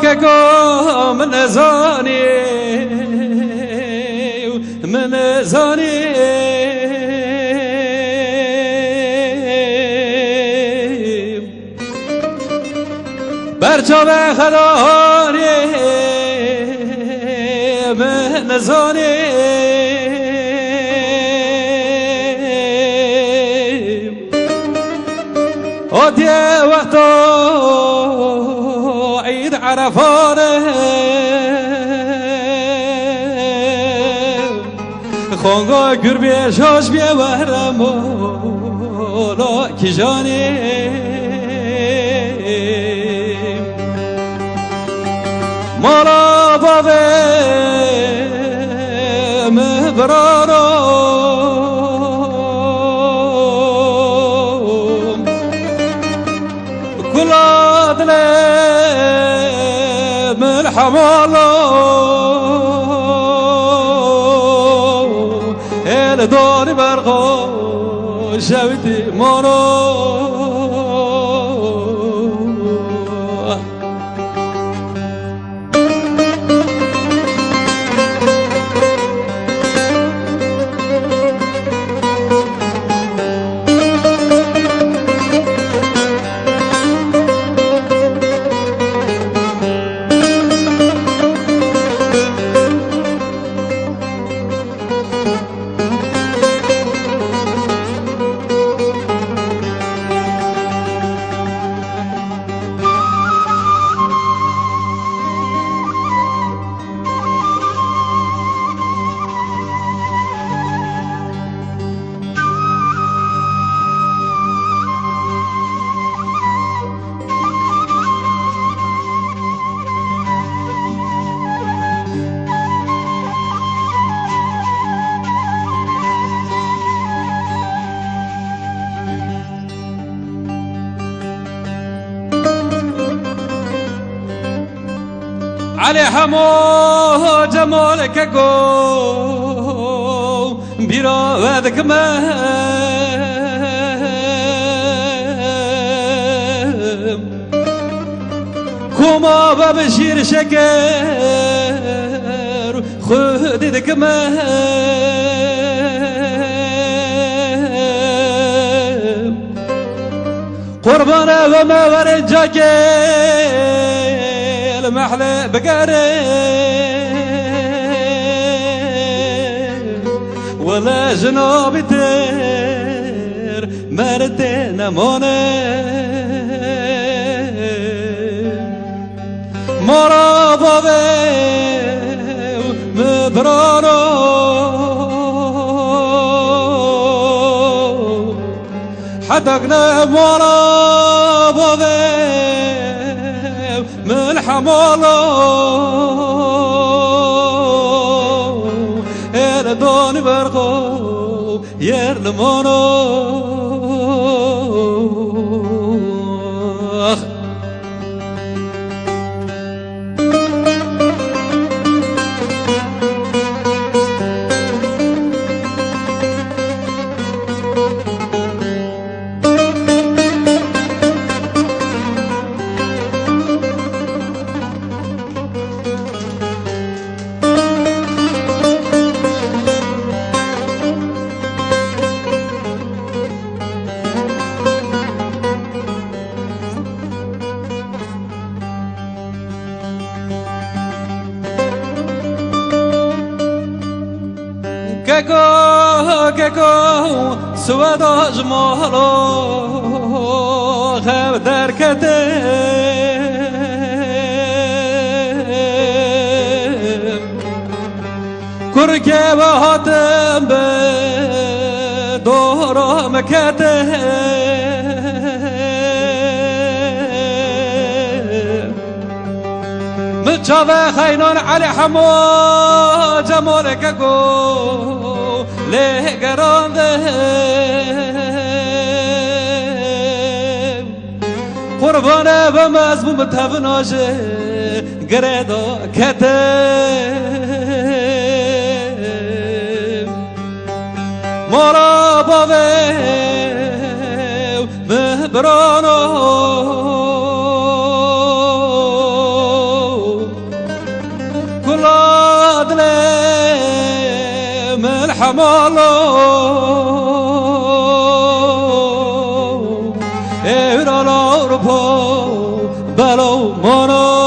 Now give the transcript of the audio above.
ككو من زاني من زاني برچاو خدانی من زاني ودي وقتو عيد عرفان خونگا گربی شاش بیا ورم لا کجانی مالا بابه مبرارو حمالو الدار برقا شویدی مانو علي حمو جمالك قو بيرادك مهم كوما ببشير شكر خددك مهم قربانا وما ورجاك محلى بقاري ولا جنوب تير مردنا موني مرابا مبرانو حدقنا مرابا من حمالو الدون برقو يرلمونو ككو سواد جمالو خاب دركته كركب هاتم بدور مكته متشافى خينون علي حمو جمالك كو ليه قرانده قربانه بمزبوم تفناشه قريدو كتب مرابا مهبرانو ولاد لي من حمالو إيرا لوربو بلو منو